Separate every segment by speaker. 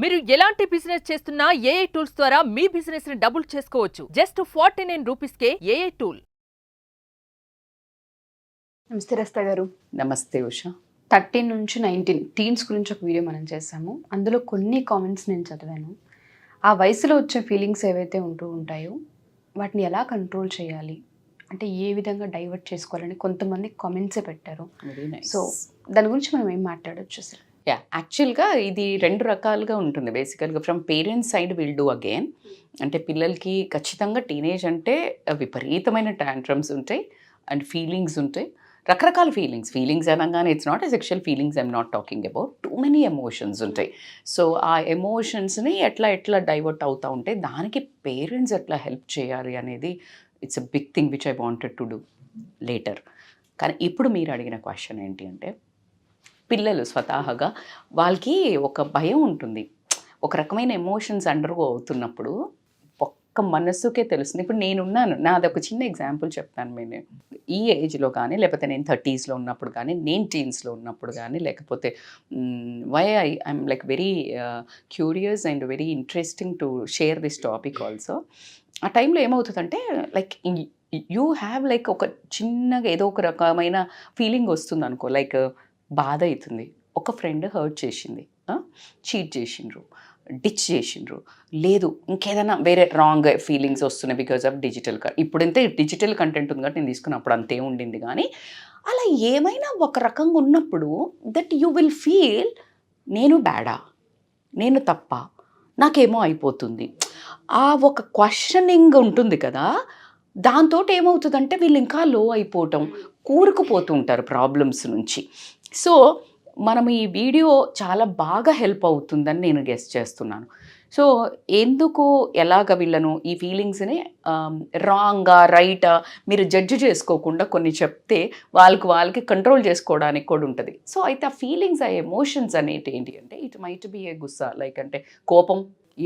Speaker 1: మీరు ఎలాంటి బిజినెస్ చేస్తున్నా ఏఐ టూల్స్ ద్వారా మీ బిజినెస్ ని డబుల్ చేసుకోవచ్చు. జస్ట్ 49 రూపీస్కే ఏఐ టూల్.
Speaker 2: నమస్తే రస్తా గారు.
Speaker 3: నమస్తే ఉషా.
Speaker 2: 13 నుంచి 19 టీన్స్ గురించి ఒక వీడియో మనం చేసాము. అందులో కొన్ని కామెంట్స్ నేను చదివాను. ఆ వయసులో వచ్చే ఫీలింగ్స్ ఏవైతే ఉంటూ ఉంటాయో వాటిని ఎలా కంట్రోల్ చేయాలి, అంటే ఏ విధంగా డైవర్ట్ చేసుకోవాలని కొంతమంది కామెంట్సే పెట్టారు. సో దాని గురించి మనం ఏం మాట్లాడొచ్చు అసలు?
Speaker 3: యాక్చువల్గా ఇది రెండు రకాలుగా ఉంటుంది. బేసికల్గా from parents side will do again. అంటే పిల్లలకి ఖచ్చితంగా టీనేజ్ అంటే విపరీతమైన టాంట్రమ్స్ ఉంటాయి అండ్ ఫీలింగ్స్ ఉంటాయి, రకరకాల ఫీలింగ్స్ అనగానే it's not a sexual feelings, I'm not talking about. Too many emotions ఉంటాయి. సో ఆ ఎమోషన్స్ని ఎట్లా డైవర్ట్ అవుతూ ఉంటాయి, దానికి పేరెంట్స్ ఎట్లా హెల్ప్ చేయాలి అనేది it's a big thing which I wanted to do later. కానీ ఇప్పుడు మీరు అడిగిన క్వశ్చన్ ఏంటి అంటే, పిల్లలు స్వతహాగా వాళ్ళకి ఒక భయం ఉంటుంది. ఒక రకమైన ఎమోషన్స్ అండర్గో అవుతున్నప్పుడు ఒక్క మనస్సుకే తెలుస్తుంది. ఇప్పుడు నేనున్నాను, నాది ఒక చిన్న ఎగ్జాంపుల్ చెప్తాను. నేను ఈ ఏజ్లో కానీ, లేకపోతే నేను 30sలో ఉన్నప్పుడు కానీ, నేను టీన్స్లో ఉన్నప్పుడు కానీ, లేకపోతే why I'm like very curious and very interesting to share this topic also. ఆ టైంలో ఏమవుతుందంటే లైక్ యూ హ్యావ్ లైక్ ఒక చిన్నగా ఏదో ఒక రకమైన ఫీలింగ్ వస్తుంది అనుకో. లైక్ బాధ అవుతుంది, ఒక ఫ్రెండ్ హర్ట్ చేసింది, చీట్ చేసిండ్రు, డిచ్ చేసిండ్రు, లేదు ఇంకేదైనా వేరే రాంగ్ ఫీలింగ్స్ వస్తున్నాయి బికాజ్ ఆఫ్ డిజిటల్. ఇప్పుడంతే డిజిటల్ కంటెంట్ ఉంది కాబట్టి నేను తీసుకున్నప్పుడు అంతే ఉండింది. కానీ అలా ఏమైనా ఒక రకంగా ఉన్నప్పుడు దట్ యూ విల్ ఫీల్ నేను బ్యాడా, నేను తప్ప, నాకేమో అయిపోతుంది, ఆ ఒక క్వశ్చనింగ్ ఉంటుంది కదా. దాంతో ఏమవుతుందంటే వీళ్ళు ఇంకా లో అయిపోవటం, కూరుకుపోతూ ఉంటారు ప్రాబ్లమ్స్ నుంచి. సో మనం ఈ వీడియో చాలా బాగా హెల్ప్ అవుతుందని నేను గెస్ చేస్తున్నాను. సో ఎందుకు ఎలాగ వీళ్ళను ఈ ఫీలింగ్స్ని రాంగా రైటా మీరు జడ్జి చేసుకోకుండా కొన్ని చెప్తే వాళ్ళకి కంట్రోల్ చేసుకోవడానికి కూడా ఉంటుంది. సో అయితే ఆ ఫీలింగ్స్, ఆ ఎమోషన్స్ అనేటి ఏంటి అంటే, ఇట్ మైట్ బి ఏ గుస్సా, లైక్ అంటే కోపం,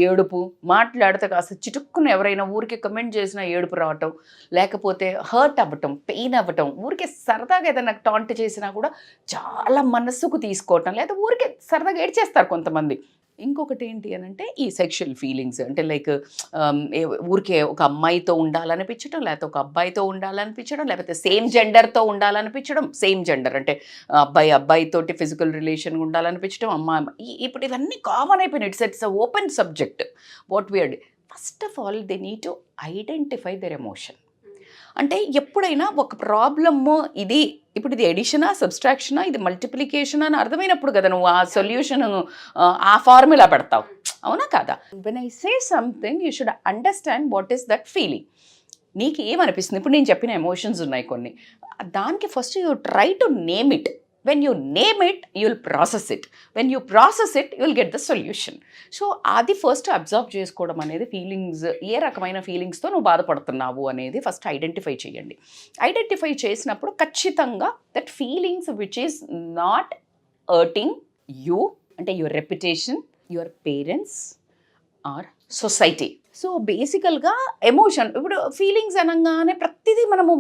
Speaker 3: ఏడుపు, మాట్లాడితే కాస్త చిటుక్కుని ఎవరైనా ఊరికే కమెంట్ చేసినా ఏడుపు రావటం, లేకపోతే హర్ట్ అవ్వటం, పెయిన్ అవ్వటం, ఊరికే సరదాగా ఏదైనా టాంట్ చేసినా కూడా చాలా మనస్సుకు తీసుకోవటం, లేదా ఊరికే సరదాగా ఏడ్చేస్తారు కొంతమంది. ఇంకొకటి ఏంటి అని అంటే ఈ సెక్షువల్ ఫీలింగ్స్, అంటే లైక్ ఊరికే ఒక అమ్మాయితో ఉండాలనిపించడం, లేకపోతే ఒక అబ్బాయితో ఉండాలనిపించడం, లేకపోతే సేమ్ జెండర్తో ఉండాలనిపించడం. సేమ్ జెండర్ అంటే అబ్బాయితోటి ఫిజికల్ రిలేషన్ ఉండాలనిపించడం, ఇప్పుడు ఇవన్నీ కామన్ అయిపోయినాయి. It's open subject. What we're first of all they need to identify their emotion. అంటే ఎప్పుడైనా ఒక ప్రాబ్లము ఇది, ఇప్పుడు ఇది ఎడిషనా, సబ్స్ట్రాక్షనా, ఇది మల్టిప్లికేషనా అని అర్థమైనప్పుడు కదా నువ్వు ఆ సొల్యూషన్ ఆ ఫార్ములా పెడతావు, అవునా కాదా? When I say something you should understand what is that feeling. నీకు ఏమనిపిస్తుంది? ఇప్పుడు నేను చెప్పిన ఎమోషన్స్ ఉన్నాయి కొన్ని, దానికి first you try to name it. When you name it, you'll process it. When you process it, you'll get the solution. So అది first observe చేసుకోవడం అనేది, ఫీలింగ్స్ ఏ రకమైన ఫీలింగ్స్తో నువ్వు బాధపడుతున్నావు అనేది ఫస్ట్ ఐడెంటిఫై చేయండి. ఐడెంటిఫై చేసినప్పుడు ఖచ్చితంగా that feelings which is not hurting you, అంటే your reputation, your parents or society. So బేసికల్గా ఎమోషన్, ఇప్పుడు ఫీలింగ్స్ అనగానే ప్రతిదీ మనము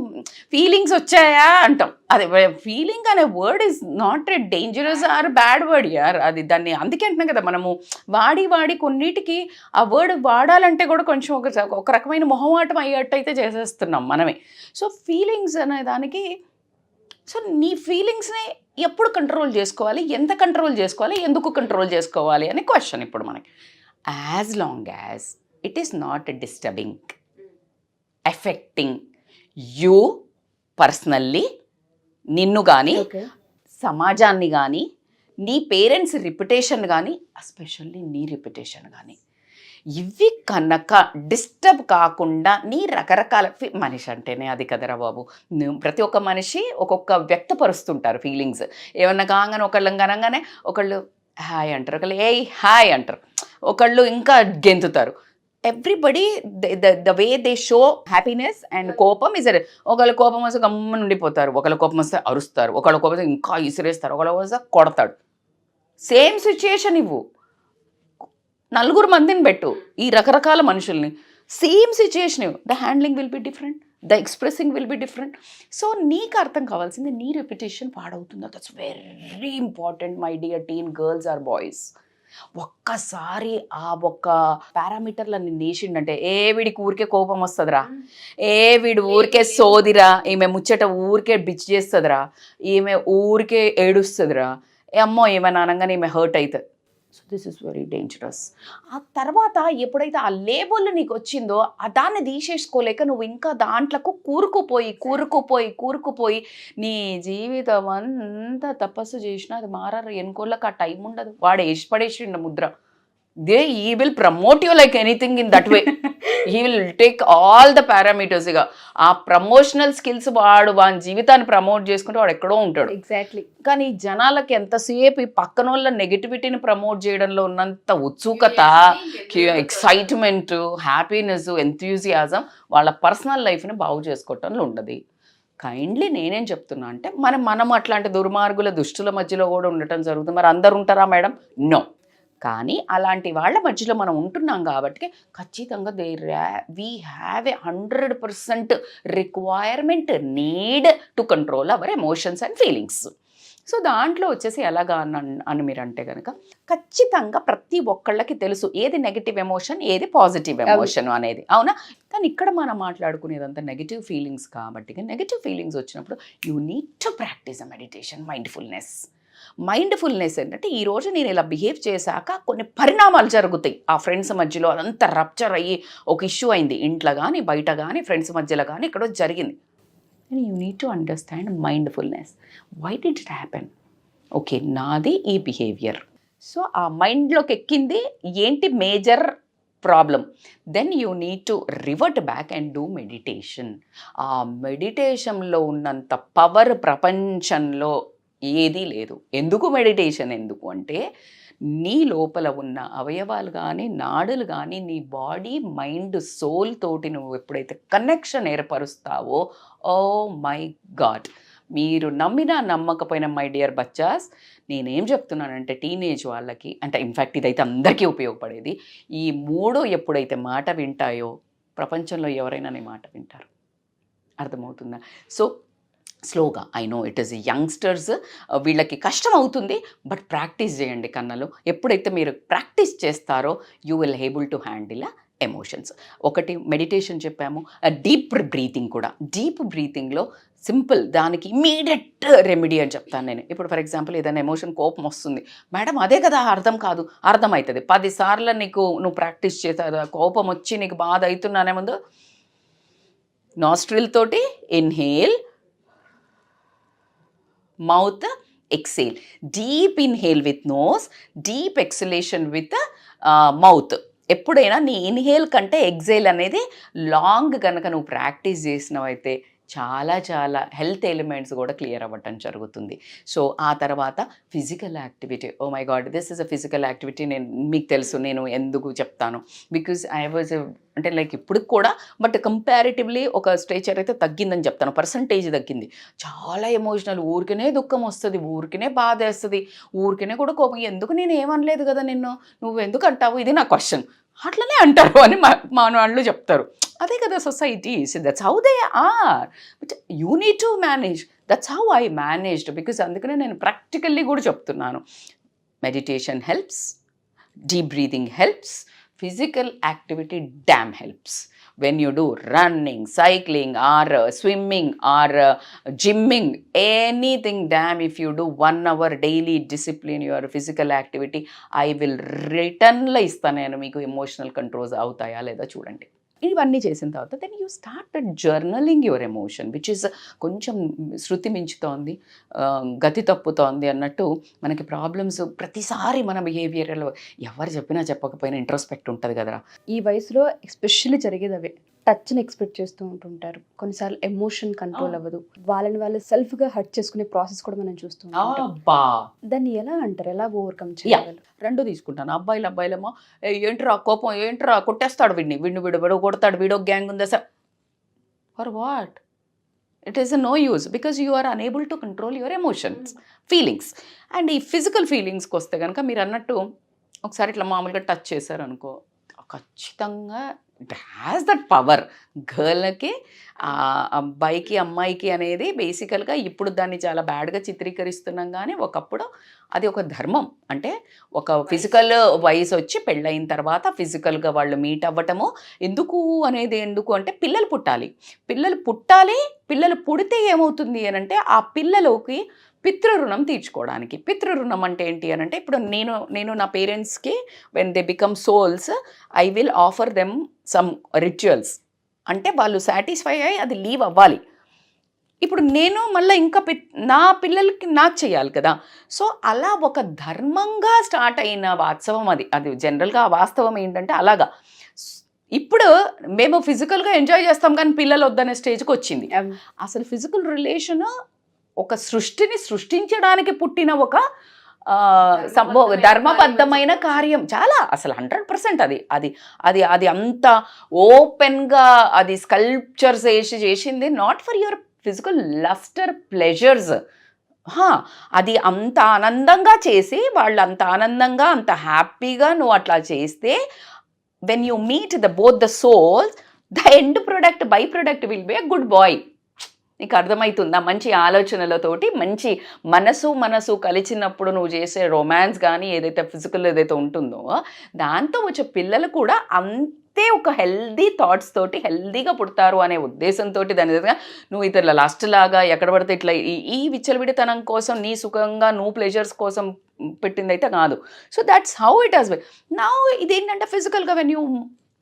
Speaker 3: ఫీలింగ్స్ వచ్చాయా అంటాం. అదే ఫీలింగ్ అనే word is not a dangerous or bad word యార్. అది దాన్ని అందుకే అంటున్నాం కదా, మనము వాడి కొన్నిటికి ఆ వర్డ్ వాడాలంటే కూడా కొంచెం ఒక రకమైన మొహమాటం అయ్యేట్టయితే చేసేస్తున్నాం మనమే. సో ఫీలింగ్స్ అనే దానికి, సో నీ ఫీలింగ్స్ని ఎప్పుడు కంట్రోల్ చేసుకోవాలి, ఎంత కంట్రోల్ చేసుకోవాలి, ఎందుకు కంట్రోల్ చేసుకోవాలి అనే క్వశ్చన్ ఇప్పుడు మనకి. As long as it is not disturbing, affecting you personally, నిన్ను కానీ, సమాజాన్ని కానీ, నీ పేరెంట్స్ రిప్యుటేషన్ కానీ, ఎస్పెషల్లీ నీ రిప్యుటేషన్ కానీ, ఇవి కనుక డిస్టర్బ్ కాకుండా నీ రకరకాల మనిషి అంటేనే అది కదరా బాబు. ప్రతి ఒక్క మనిషి ఒక్కొక్క వ్యక్తపరుస్తుంటారు ఫీలింగ్స్. ఏమన్నా కాగానే ఒకళ్ళం కనగానే ఒకళ్ళు హాయ్ అంటారు, ఒకళ్ళు ఏ హాయ్ అంటారు, ఒకళ్ళు ఇంకా గెంతుతారు. Everybody the way they show happiness and కోపం ఇస్. ఒకళ్ళ కోపం వస్తే గమ్మని ఉండిపోతారు, ఒకళ్ళ కోపం వస్తే అరుస్తారు, ఒకళ్ళ కోపం వస్తే ఇంకా ఇసిరేస్తారు, ఒకళ్ళ వస్తే కొడతాడు. సేమ్ సిచ్యుయేషన్ ఇవ్వు, 4 మందిని పెట్టు, ఈ రకరకాల మనుషుల్ని, సేమ్ సిచ్యుయేషన్ ఇవ్వు, the handling will be different, the expressing will be different. So నీకు అర్థం కావాల్సింది నీ రెప్యుటేషన్ పాడవుతుందా. That's very important my dear teen girls or boys. ఒక్కసారి ఆ ఒక్క పారామీటర్లన్నీ నేసిండంటే వీడికి ఊరికే కోపం వస్తుందిరా, వీడు ఊరికే సోదిరా, ఈమె ముచ్చట ఊరికే బిచ్ చేస్తుందిరా, ఈమె ఊరికే ఏడుస్తుందిరా, అమ్మో ఏమైనా అనగానే ఈమె హర్ట్ అవుతుంది. So this is very dangerous. ఆ తర్వాత ఎప్పుడైతే ఆ లేబుల్ నీకు వచ్చిందో దాన్ని తీసేసుకోలేక నువ్వు ఇంకా దాంట్లకు కూరుకుపోయి నీ జీవితం అంతా తపస్సు చేసినా అది మారారు ఎన్కోళ్ళకి ఆ టైం ఉండదు. వాడు వేసి పడేసిండు Mudra. he will promote you like anything in that way. He will take all the parameters. ఇక ఆ ప్రమోషనల్ స్కిల్స్ వాడి జీవితాన్ని ప్రమోట్ చేసుకుంటే వాడు ఎక్కడో ఉంటాడు.
Speaker 2: ఎగ్జాక్ట్లీ.
Speaker 3: కానీ జనాలకి ఎంతసేపు ఈ పక్కన వాళ్ళ నెగిటివిటీని ప్రమోట్ చేయడంలో ఉన్నంత ఉత్సుకత, ఎక్సైట్మెంట్, హ్యాపీనెస్, ఎంథ్యూజియాజం వాళ్ళ పర్సనల్ లైఫ్ని బాగు చేసుకోవటంలో ఉండదు. కైండ్లీ నేనేం చెప్తున్నా అంటే మనం అట్లాంటి దుర్మార్గుల దుష్టుల మధ్యలో కూడా ఉండటం జరుగుతుంది. మరి అందరు ఉంటారా మేడం? నో. కానీ అలాంటి వాళ్ళ మధ్యలో మనం ఉంటున్నాం కాబట్టి ఖచ్చితంగా we have 100% requirement, need to control our emotions and feelings. So దాంట్లో వచ్చేసి ఎలాగా అని మీరు అంటే కనుక ఖచ్చితంగా ప్రతి ఒక్కళ్ళకి తెలుసు ఏది నెగిటివ్ ఎమోషన్, ఏది పాజిటివ్ ఎమోషన్ అనేది, అవునా? కానీ ఇక్కడ మనం మాట్లాడుకునేదంతా నెగిటివ్ ఫీలింగ్స్ కాబట్టి నెగిటివ్ ఫీలింగ్స్ వచ్చినప్పుడు you need to practice a meditation, mindfulness ఏంటంటే ఈరోజు నేను ఇలా బిహేవ్ చేశాక కొన్ని పరిణామాలు జరుగుతాయి. ఆ ఫ్రెండ్స్ మధ్యలో అదంతా రప్చర్ అయ్యి ఒక ఇష్యూ అయింది, ఇంట్లో కానీ బయట కానీ ఫ్రెండ్స్ మధ్యలో కానీ ఇక్కడ జరిగింది. And you need to understand mindfulness. Why did it happen? Okay, నాది ఈ బిహేవియర్. సో ఆ మైండ్లోకి ఎక్కింది ఏంటి major problem. Then you need to revert back and do meditation. ఆ మెడిటేషన్లో ఉన్నంత పవర్ ప్రపంచంలో ఏదీ లేదు. ఎందుకు మెడిటేషన్ ఎందుకు అంటే నీ లోపల ఉన్న అవయవాలు కానీ నాడులు కానీ నీ బాడీ, మైండ్, సోల్ తోటి నువ్వు ఎప్పుడైతే కనెక్షన్ ఏర్పరుస్తావో, ఓ మై గాడ్, మీరు నమ్మినా నమ్మకపోయినా మై డియర్ బచ్చాస్, నేనేం చెప్తున్నానంటే టీనేజ్ వాళ్ళకి, అంటే ఇన్ఫ్యాక్ట్ ఇదైతే అందరికీ ఉపయోగపడేది, ఈ మూడు ఎప్పుడైతే మాట వింటాయో ప్రపంచంలో ఎవరైనా నీ మాట వింటారు. అర్థమవుతుందా? సో స్లోగా, I know it is youngsters, వీళ్ళకి కష్టం అవుతుంది, బట్ ప్రాక్టీస్ చేయండి కన్నలు. ఎప్పుడైతే మీరు ప్రాక్టీస్ చేస్తారో you will able to handle emotions. ఒకటి మెడిటేషన్ చెప్పాము, డీప్ బ్రీతింగ్ కూడా. డీప్ బ్రీతింగ్లో సింపుల్, దానికి ఇమీడియట్ రెమెడీ అని చెప్తాను నేను. ఇప్పుడు ఫర్ ఎగ్జాంపుల్ ఏదైనా ఎమోషన్, కోపం వస్తుంది మేడం, అదే కదా అర్థం కాదు, అర్థమవుతుంది. 10 సార్లు నువ్వు ప్రాక్టీస్ చేసావు, కోపం వచ్చి నీకు బాధ అవుతున్నానే ముందు నాస్ట్రిల్ తోటి inhale, mouth, exhale. Deep inhale with nose, deep exhalation with mouth. ఎప్పుడైనా నీ ఇన్హేల్ కంటే ఎగ్జేల్ అనేది లాంగ్ కనుక నువ్వు ప్రాక్టీస్ చేసినవైతే చాలా చాలా హెల్త్ ఎలిమెంట్స్ కూడా క్లియర్ అవ్వటం జరుగుతుంది. సో ఆ తర్వాత physical activity. Oh my God, this is a physical activity. మీకు తెలుసు నేను ఎందుకు చెప్తాను, బికాజ్ ఐ వాజ్ అంటే లైక్ ఇప్పుడు కూడా, బట్ కంపారిటివ్లీ ఒక స్టేచర్ అయితే తగ్గిందని చెప్తాను, పర్సంటేజ్ తగ్గింది. చాలా ఎమోషనల్, ఊరికనే దుఃఖం వస్తుంది, ఊరికనే బాధ వేస్తుంది, ఊరికనే కూడా కోపం. ఎందుకు నేను ఏమనలేదు కదా నిన్ను, నువ్వు ఎందుకు అంటావు, ఇది నా క్వశ్చన్. అట్లనే అంటారు అని మన వాళ్ళు చెప్తారు. అదే కదా society. So that's how they are, but you need to manage. That's how I managed. Because అందుకనే నేను ప్రాక్టికల్లీ కూడా చెప్తున్నాను. Meditation helps, deep breathing helps, physical activity damn helps. When you do running, cycling or swimming or gymming, anything, damn, if you do 1 hour daily discipline your physical activity, I will return la istanu meeku emotional controls avutaya leda chudandi. ఇవన్నీ చేసిన తర్వాత then you start journaling your emotion, which is కొంచెం శృతి మించుతోంది, గతి తప్పుతోంది అన్నట్టు. మనకి problems ప్రతిసారి మన బిహేవియర్లో ఎవరు చెప్పినా చెప్పకపోయినా ఇంట్రోస్పెక్ట్ ఉంటుంది కదరా.
Speaker 2: ఈ వయసులో ఎస్పెషల్లీ జరిగేది అవే. టచ్ని ఎక్స్పెక్ట్ చేస్తూ ఉంటుంటారు, కొన్నిసార్లు ఎమోషన్ కంట్రోల్ అవ్వదు, వాళ్ళని వాళ్ళు సెల్ఫ్గా హర్ట్ చేసుకునే ప్రాసెస్ కూడా మనం చూస్తూ ఉంటాం. దాన్ని ఎలా అంటారు, ఎలా ఓవర్కమ్ చేయాలి?
Speaker 3: 2 తీసుకుంటాను. అబ్బాయిలేమో ఏంట్రా కోపం, ఏంట్రా కొట్టేస్తాడు వీడు కొడతాడు, వీడో గ్యాంగ్ ఉందా sir. For what? It is no use, because you are unable to control your emotions, feelings. And ఈ ఫిజికల్ ఫీలింగ్స్కి వస్తే కనుక మీరు అన్నట్టు ఒకసారి ఇట్లా మామూలుగా టచ్ చేశారనుకో, ఖచ్చితంగా ఇట్ హ్యాస్ దట్ పవర్. గర్ల్కి అబ్బాయికి అమ్మాయికి అనేది బేసికల్గా ఇప్పుడు దాన్ని చాలా బ్యాడ్గా చిత్రీకరిస్తున్నాం, కానీ ఒకప్పుడు అది ఒక ధర్మం. అంటే ఒక ఫిజికల్ వయసు వచ్చి పెళ్ళయిన తర్వాత ఫిజికల్గా వాళ్ళు మీట్ అవ్వటము ఎందుకు అనేది, ఎందుకు అంటే పిల్లలు పుట్టాలి. పిల్లలు పుడితే ఏమవుతుంది అని అంటే ఆ పిల్లలకి పితృరుణం తీర్చుకోవడానికి. పితృరుణం అంటే ఏంటి అని అంటే ఇప్పుడు నేను నా పేరెంట్స్కి when they become souls I will offer them some rituals. అంటే వాళ్ళు సాటిస్ఫై అయ్యి అది లీవ్ అవ్వాలి. ఇప్పుడు నేను మళ్ళీ ఇంకా నా పిల్లలకి నాకు చేయాలి కదా. సో అలా ఒక ధర్మంగా స్టార్ట్ అయిన వాస్తవం అది జనరల్గా ఆ వాస్తవం ఏంటంటే అలాగా. ఇప్పుడు మేము ఫిజికల్గా ఎంజాయ్ చేస్తాం కానీ పిల్లలు వద్దనే స్టేజ్కి వచ్చింది. అసలు ఫిజికల్ రిలేషన్ ఒక సృష్టిని సృష్టించడానికి పుట్టిన ఒక ధర్మబద్ధమైన కార్యం. చాలా అసలు 100% అది అంత ఓపెన్గా అది స్కల్ప్చర్స్ చేసింది not for your physical lustre pleasures. అది అంత ఆనందంగా చేసి వాళ్ళు అంత ఆనందంగా అంత హ్యాపీగా నువ్వు అట్లా చేస్తే when you meet both the souls the end product by product will be a good boy. నీకు అర్థమవుతుందా? మంచి ఆలోచనలతోటి మంచి మనసు కలిసినప్పుడు నువ్వు చేసే రొమాన్స్ కానీ ఏదైతే ఫిజికల్ ఏదైతే ఉంటుందో దాంతో వచ్చే పిల్లలు కూడా అంతే ఒక హెల్దీ థాట్స్ తోటి హెల్దీగా పుడతారు అనే ఉద్దేశంతో దాని విధంగా నువ్వు ఇతరుల లాస్ట్ లాగా ఎక్కడ పడితే ఇట్లా ఈ విచ్చలవిడితనం కోసం నీ సుఖంగా నువ్వు ప్లెజర్స్ కోసం పెట్టిందైతే కాదు. So that's how it has been. నా ఇదేంటంటే ఫిజికల్గా when you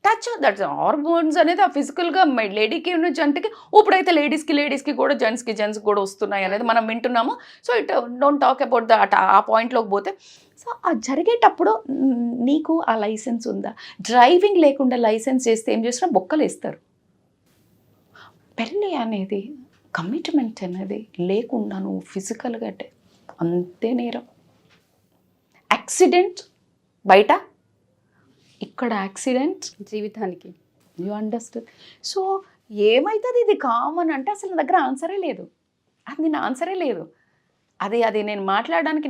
Speaker 3: touch that's hormones అనేది ఆ ఫిజికల్గా లేడీకి ఉన్న జంటకి, ఇప్పుడైతే లేడీస్కి కూడా జెంట్స్కి కూడా వస్తున్నాయి అనేది మనం వింటున్నాము. So it don't talk about that. ఆ పాయింట్లోకి పోతే సో ఆ జరిగేటప్పుడు నీకు ఆ లైసెన్స్ ఉందా? డ్రైవింగ్ లేకుండా లైసెన్స్ చేస్తే ఏం చేసినా బొక్కలు వేస్తారు. పెళ్ళి అనేది కమిట్మెంట్ అనేది లేకుండా నువ్వు ఫిజికల్గా అంటే అంతే నేరం. యాక్సిడెంట్ బయట, ఇక్కడ యాక్సిడెంట్
Speaker 2: జీవితానికి.
Speaker 3: You understand? సో ఏమవుతుంది? ఇది కామన్ అంటే అసలు నా దగ్గర ఆన్సరే లేదు. అది నా ఆన్సరే లేదు. అది నేను మాట్లాడడానికి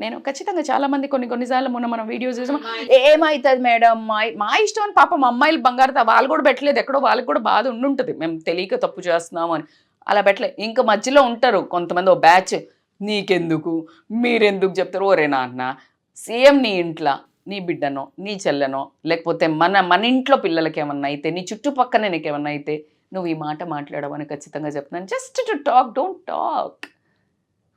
Speaker 3: నేను ఖచ్చితంగా చాలామంది కొన్నిసార్లు మనం వీడియోస్ చూసాం, ఏమవుతుంది మేడం మా ఇష్టం అని. పాపం అమ్మాయిలు బంగారు వాళ్ళు కూడా పెట్టలేదు, ఎక్కడో వాళ్ళకి కూడా బాధ ఉండుంటుంది మేము తెలియక తప్పు చేస్తున్నాము అని. అలా పెట్టలే. ఇంకా మధ్యలో ఉంటారు కొంతమంది ఓ బ్యాచ్, నీకెందుకు మీరెందుకు చెప్తారు, ఓరే నాన్న సేమ్ నీ ఇంట్లో నీ బిడ్డనో నీ చెల్లెనో లేకపోతే మన ఇంట్లో పిల్లలకి ఏమన్నా అయితే నీ చుట్టుపక్కనే నీకేమన్నా అయితే నువ్వు ఈ మాట మాట్లాడమని ఖచ్చితంగా చెప్తున్నాను. Just to talk, don't talk.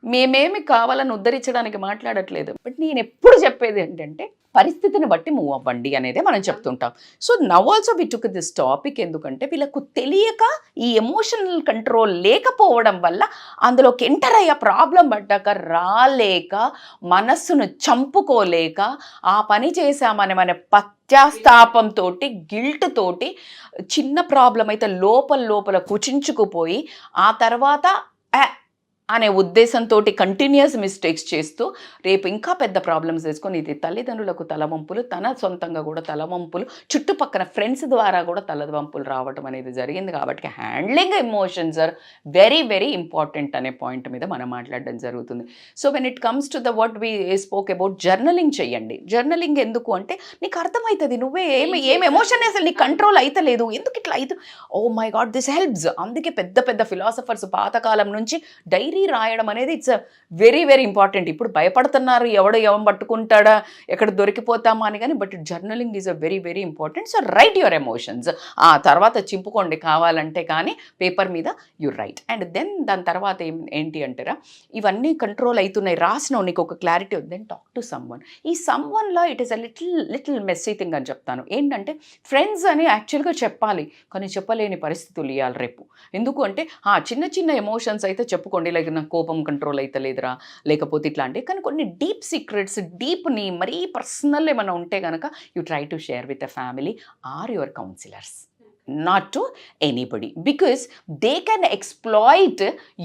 Speaker 3: మేమేమి కావాలని ఉద్ధరించడానికి మాట్లాడట్లేదు. బట్ నేను ఎప్పుడు చెప్పేది ఏంటంటే పరిస్థితిని బట్టి మూవ్ అవ్వండి అనేదే మనం చెప్తుంటాం. So now also we took this topic. ఎందుకంటే వీళ్ళకు తెలియక ఈ ఎమోషనల్ కంట్రోల్ లేకపోవడం వల్ల అందులోకి ఎంటర్ అయ్యే ప్రాబ్లం పడ్డాక రాలేక మనస్సును చంపుకోలేక ఆ పని చేశామని మన పశ్చాత్తాపంతో గిల్ట్ తోటి చిన్న ప్రాబ్లం అయితే లోపల కుచించుకుపోయి ఆ తర్వాత అనే ఉద్దేశంతో కంటిన్యూస్ మిస్టేక్స్ చేస్తూ రేపు ఇంకా పెద్ద ప్రాబ్లమ్స్ వేసుకొని ఇది తల్లిదండ్రులకు తలవంపులు, తన సొంతంగా కూడా తలవంపులు, చుట్టుపక్కల ఫ్రెండ్స్ ద్వారా కూడా తలవంపులు రావటం అనేది జరిగింది. కాబట్టి handling emotions are very very important అనే పాయింట్ మీద మనం మాట్లాడడం జరుగుతుంది. So when it comes to the what we spoke about journaling చేయండి. జర్నలింగ్ ఎందుకు అంటే నీకు అర్థమవుతుంది నువ్వే ఏం ఎమోషన్ అసలు నీకు కంట్రోల్ అవుతలేదు, ఎందుకు ఇట్లా అయితే oh my God this helps. అందుకే పెద్ద ఫిలాసఫర్స్ పాతకాలం నుంచి డైరీ రాయడం అనేది ఇట్స్ వెరీ వెరీ ఇంపార్టెంట్. ఇప్పుడు భయపడుతున్నారు ఎవరు పట్టుకుంటాడా ఎక్కడ దొరికిపోతామా అని, కానీ but journaling is a very very important. So right your emotions. ఆ తర్వాత చింపుకోండి కావాలంటే, కానీ పేపర్ మీద యు రైట్. అండ్ దెన్ దాని తర్వాత ఏంటి అంటారా, ఇవన్నీ కంట్రోల్ అవుతున్నాయి రాసినావు, నీకు ఒక క్లారిటీ ఉంది, దెన్ టాక్ టు సమ్వన్. ఈ సమ్వన్లో it is a little messy thing అని చెప్తాను. ఏంటంటే ఫ్రెండ్స్ అని యాక్చువల్గా చెప్పాలి, కానీ చెప్పలేని పరిస్థితులు ఇవ్వాలి రేపు. ఎందుకు అంటే చిన్న ఎమోషన్స్ అయితే చెప్పుకోండి, లైక్ నాకు కోపం కంట్రోల్ అయితే లేదురా, లేకపోతే ఇట్లాంటివి. కానీ కొన్ని డీప్ సీక్రెట్స్ డీప్ని మరీ పర్సనల్ ఏమైనా ఉంటే కనుక you try to share with a family or your counsellors, not to anybody, because they can exploit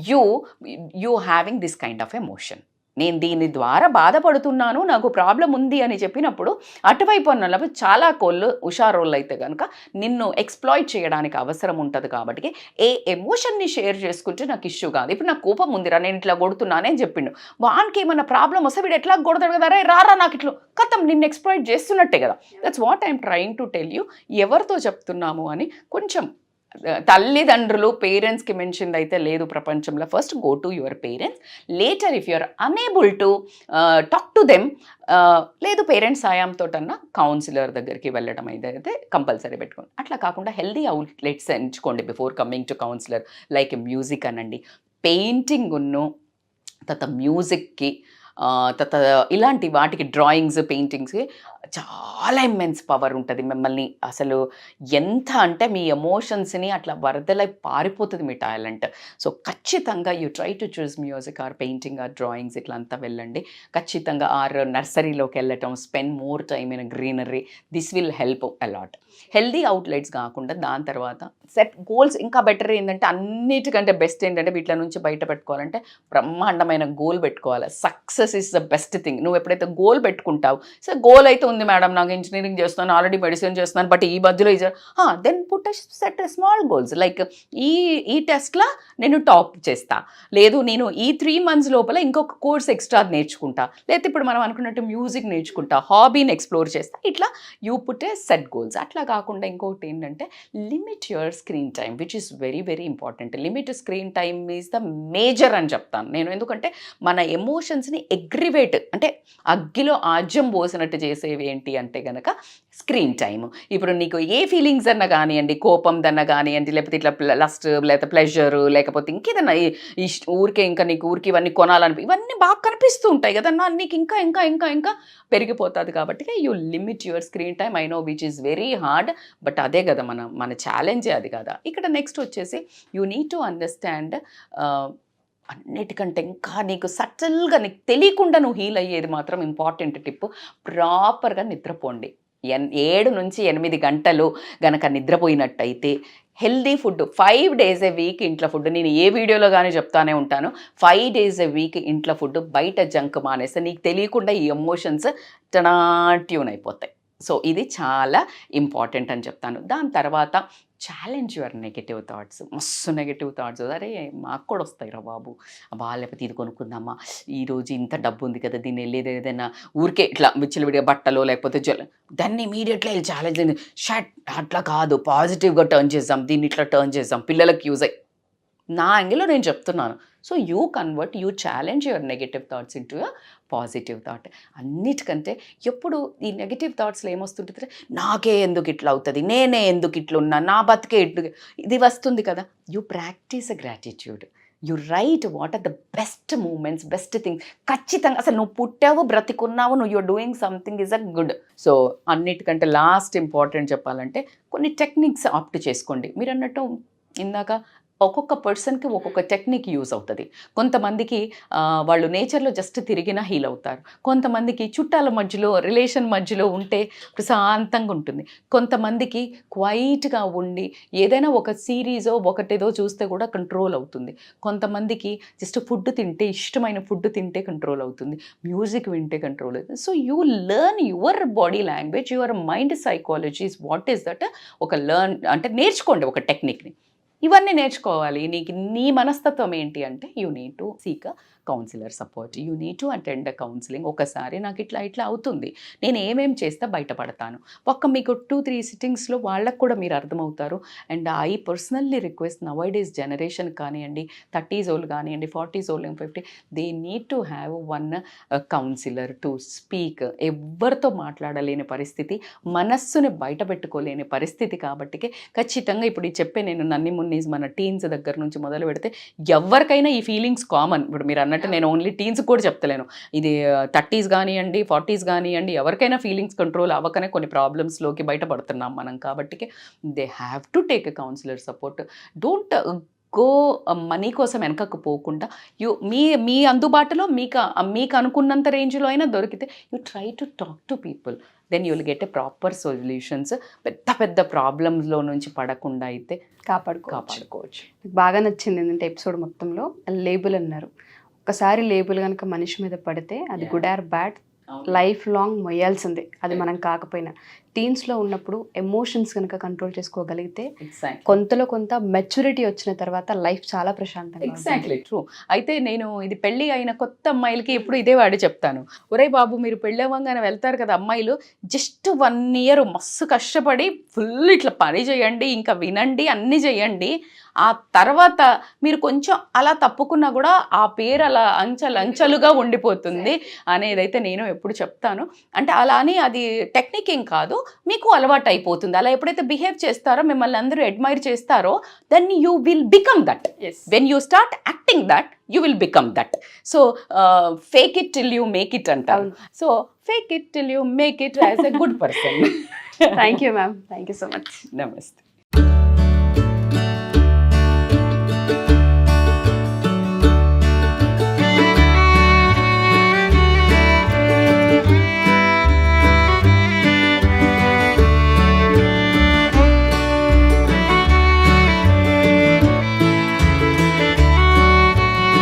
Speaker 3: you having this kind of emotion. నేను దీని ద్వారా బాధపడుతున్నాను, నాకు ప్రాబ్లం ఉంది అని చెప్పినప్పుడు అటువైపు అన్నప్పుడు చాలా హుషారోళ్ళు అయితే కనుక నిన్ను ఎక్స్ప్లాయిట్ చేయడానికి అవసరం ఉంటుంది. కాబట్టి ఏ ఎమోషన్ని షేర్ చేసుకుంటే నాకు ఇష్యూ కాదు. ఇప్పుడు నాకు కోపం ఉందిరా, నేను ఇట్లా కొడుతున్నానే అని చెప్పిండు, వానికి ఏమన్నా ప్రాబ్లం వస్తే వీడు ఎట్లా కొడతాడు కదా, రే రారా నాకు ఇట్లా కథం నిన్ను ఎక్స్ప్లాయిట్ చేస్తున్నట్టే కదా. That's what I'm trying to tell you. ఎవరితో చెప్తున్నాము అని కొంచెం తల్లిదండ్రులు పేరెంట్స్కి మెన్షన్ అయితే లేదు ప్రపంచంలో. First go to your parents, later if you're unable to talk to them, లేదు పేరెంట్స్ సాయంతో అన్నా కౌన్సిలర్ దగ్గరికి వెళ్ళడం అయితే కంపల్సరీ పెట్టుకోండి. అట్లా కాకుండా హెల్దీ అవుట్లెట్స్ ఎంచుకోండి before coming to counsellor. Like music అనండి, పెయింటింగ్ తర్వాత మ్యూజిక్కి తర్వాత ఇలాంటి వాటికి డ్రాయింగ్స్ పెయింటింగ్స్కి చాలా ఇమ్మెన్స్ పవర్ ఉంటుంది. మిమ్మల్ని అసలు ఎంత అంటే మీ ఎమోషన్స్ని అట్లా వరదలై పారిపోతుంది మీ టాలెంట్. సో ఖచ్చితంగా you try to choose music or painting or drawings ఇట్లా అంతా వెళ్ళండి. ఖచ్చితంగా ఆర్ నర్సరీలోకి వెళ్ళటం, spend more time in greenery, this will help a lot. Healthy outlets కాకుండా దాని తర్వాత సెట్ గోల్స్. ఇంకా బెటర్ ఏంటంటే అన్నిటికంటే బెస్ట్ ఏంటంటే వీటిల నుంచి బయట పెట్టుకోవాలంటే బ్రహ్మాండమైన గోల్ పెట్టుకోవాలి. Success is the best thing. నువ్వు ఎప్పుడైతే గోల్ పెట్టుకుంటావు, సో గోల్ అయితే ఉంది మేడం, నాకు ఇంజనీరింగ్ చేస్తున్నాను, ఆల్రెడీ మెడిసిన్ చేస్తున్నాను, బట్ ఈ మధ్యలో then put set small goals. Like ఈ టెస్ట్లో నేను టాప్ చేస్తా, లేదు నేను ఈ 3 months లోపల ఇంకొక కోర్స్ ఎక్స్ట్రా నేర్చుకుంటా, లేకపోతే ఇప్పుడు మనం అనుకున్నట్టు మ్యూజిక్ నేర్చుకుంటా, హాబీని ఎక్స్ప్లోర్ చేస్తా. ఇట్లా యూ పుట్ సెట్ గోల్స్. అట్లా కాకుండా ఇంకొకటి ఏంటంటే limit your screen time, which is very very important. Limit screen time is the major అని చెప్తాను నేను. ఎందుకంటే మన ఎమోషన్స్ని ఎగ్రివేట్ అంటే అగ్గిలో ఆజ్యం పోసినట్టు చేసేవి ఏంటి అంటే కనుక స్క్రీన్ టైము. ఇప్పుడు నీకు ఏ ఫీలింగ్స్ అన్నా కానివ్వండి, కోపం దన్నా కానివ్వండి, లేకపోతే ఇట్లా లస్ట్, లేకపోతే ప్లెజరు, లేకపోతే ఇంకేదన్నా ఈ ఊరికే ఇంకా నీకు ఊరికి ఇవన్నీ కొనాలని ఇవన్నీ బాగా కనిపిస్తూ ఉంటాయి కదా, నీకు ఇంకా ఇంకా ఇంకా ఇంకా పెరిగిపోతుంది. కాబట్టి you limit your screen time. I know which is very hard, but అదే కదా మన ఛాలెంజే అది కదా. ఇక్కడ నెక్స్ట్ వచ్చేసి యూ నీడ్ టు అండర్స్టాండ్, అన్నిటికంటే ఇంకా నీకు సటిల్గా నీకు తెలియకుండా నువ్వు హీల్ అయ్యేది మాత్రం ఇంపార్టెంట్ టిప్, ప్రాపర్గా నిద్రపోండి. 7 నుంచి 8 గంటలు గనక నిద్రపోయినట్టయితే healthy food 5 days a week ఇంట్లో ఫుడ్. నేను ఏ వీడియోలో కానీ చెప్తానే ఉంటాను, 5 days a week ఇంట్లో ఫుడ్, బయట జంక్ మానేస్తే నీకు తెలియకుండా ఈ ఎమోషన్స్ ట్యూన్ అయిపోతాయి. సో ఇది చాలా ఇంపార్టెంట్ అని చెప్తాను. దాని తర్వాత ఛాలెంజ్ యువర్ నెగటివ్ థాట్స్. మస్తు నెగటివ్ థాట్స్, అరే మాకు కూడా వస్తాయి రా బాబు, లేకపోతే ఇది కొనుక్కుందామా, ఈరోజు ఇంత డబ్బు ఉంది కదా, దీన్ని వెళ్ళేది ఏదైనా ఊరికే ఇట్లా విచ్చలవిడిగా బట్టలు లేకపోతే దాన్ని ఇమీడియట్లీ ఛాలెంజ్ అయింది, షట్ అట్లా కాదు, పాజిటివ్గా టర్న్ చేద్దాం, దీన్ని ఇట్లా టర్న్ చేద్దాం, పిల్లలకి యూజ్ అయ్యి నా యాంగిల్లో నేను చెప్తున్నాను. So you convert, you challenge your negative thoughts into a positive thought. అన్నిటికంటే ఎప్పుడు ఈ నెగటివ్ థాట్స్లో ఏమొస్తుంటుంది, నాకే ఎందుకు ఇట్లా అవుతుంది, నేనే ఎందుకు ఇట్లా ఉన్నా, నా బతికే ఇట్లు, ఇది వస్తుంది కదా. You practise a gratitude, you write what are the best moments, best things. ఖచ్చితంగా అసలు నువ్వు పుట్టావు, బ్రతికున్నావు, నువ్వు you're doing something is a good. So అన్నిటికంటే లాస్ట్ ఇంపార్టెంట్ చెప్పాలంటే కొన్ని టెక్నిక్స్ ఆప్ట్ చేసుకోండి. మీరు అన్నట్టు ఇందాక ఒక్కొక్క పర్సన్కి ఒక్కొక్క టెక్నిక్ యూజ్ అవుతుంది. కొంతమందికి వాళ్ళు నేచర్లో జస్ట్ తిరిగినా హీల్ అవుతారు, కొంతమందికి చుట్టాల మధ్యలో రిలేషన్ మధ్యలో ఉంటే ప్రశాంతంగా ఉంటుంది, కొంతమందికి క్వైట్గా ఉండి ఏదైనా ఒక సిరీజో ఒకటేదో చూస్తే కూడా కంట్రోల్ అవుతుంది, కొంతమందికి జస్ట్ ఫుడ్ తింటే, ఇష్టమైన ఫుడ్ తింటే కంట్రోల్ అవుతుంది, మ్యూజిక్ వింటే కంట్రోల్ అవుతుంది. So you learn your body language, your mind psychologies, what is that, ఒక లెర్న్ అంటే నేర్చుకోండి ఒక టెక్నిక్ని. ఇవన్నీ నేర్చుకోవాలి. నీకు నీ మనస్తత్వం ఏంటి అంటే you need to seek counsellor support, you need to attend counselling. ఒకసారి నాకు ఇట్లా అవుతుంది, నేను ఏమేం చేస్తే బయటపడతాను, మీకు 2-3 సిట్టింగ్స్లో వాళ్ళకు కూడా మీరు అర్థమవుతారు. And I personally request nowadays generation కానివ్వండి, 30s old కానివ్వండి, 40s old, 50, they need to have one counsellor to speak. ఎవరితో మాట్లాడలేని పరిస్థితి, మనస్సుని బయట పెట్టుకోలేని పరిస్థితి. కాబట్టి ఖచ్చితంగా ఇప్పుడు చెప్పే నేను నన్ని మున్నీస్ మన టీన్స్ దగ్గర నుంచి మొదలు పెడితే ఎవరికైనా ఈ ఫీలింగ్స్ కామన్. ఇప్పుడు మీరు అన్నట్టు నేను ఓన్లీ టీన్స్ కూడా చెప్తలేను, ఇది 30s కానివ్వండి, 40s కానివ్వండి, ఎవరికైనా ఫీలింగ్స్ కంట్రోల్ అవ్వకనే కొన్ని ప్రాబ్లమ్స్లోకి బయటపడుతున్నాం మనం. కాబట్టి they have to take a counsellor support. Don't go money కోసం వెనకకు పోకుండా మీ అందుబాటులో మీకు అనుకున్నంత రేంజ్లో అయినా దొరికితే you try to talk to people, then you will get a proper solutions. పెద్ద ప్రాబ్లమ్స్లో నుంచి పడకుండా అయితే కాపాడుకోవచ్చు.
Speaker 2: నాకు బాగా నచ్చింది ఏంటంటే ఎపిసోడ్ మొత్తంలో లేబుల్ అన్నారు. ఒక్కసారి లేబుల్ కనుక మనిషి మీద పడితే అది good or bad life long మొయ్యాల్సిందే, అది మనం కాకపోయినా. టీన్స్లో ఉన్నప్పుడు ఎమోషన్స్ కనుక కంట్రోల్ చేసుకోగలిగితే కొంతలో కొంత మెచ్యూరిటీ వచ్చిన తర్వాత లైఫ్ చాలా ప్రశాంతంగా ఉంటుంది.
Speaker 3: Exactly true. అయితే నేను ఇది పెళ్ళి అయిన కొత్త అమ్మాయిలకి ఎప్పుడు ఇదే వాడి చెప్తాను, ఒరే బాబు మీరు పెళ్ళి అవ్వగానే వెళ్తారు కదా అమ్మాయిలు, జస్ట్ 1 year మస్తు కష్టపడి ఫుల్ ఇట్లా పని చేయండి, ఇంకా వినండి, అన్నీ చేయండి. ఆ తర్వాత మీరు కొంచెం అలా తప్పుకున్నా కూడా ఆ పేరు అలా అంచెలుగా ఉండిపోతుంది అనేదైతే నేను ఎప్పుడు చెప్తాను. అంటే అలా అని అది టెక్నిక్ ఏం కాదు, మీకు అలవాటు అయిపోతుంది. అలా ఎప్పుడైతే బిహేవ్ చేస్తారో, మిమ్మల్ని అందరూ అడ్మైర్ చేస్తారో, then you will become that. When you start acting that, you will become that. So fake it till you make it అంటారు. So fake it till you make it as a good person.
Speaker 2: Thank you ma'am, thank you so much.
Speaker 3: నమస్తే.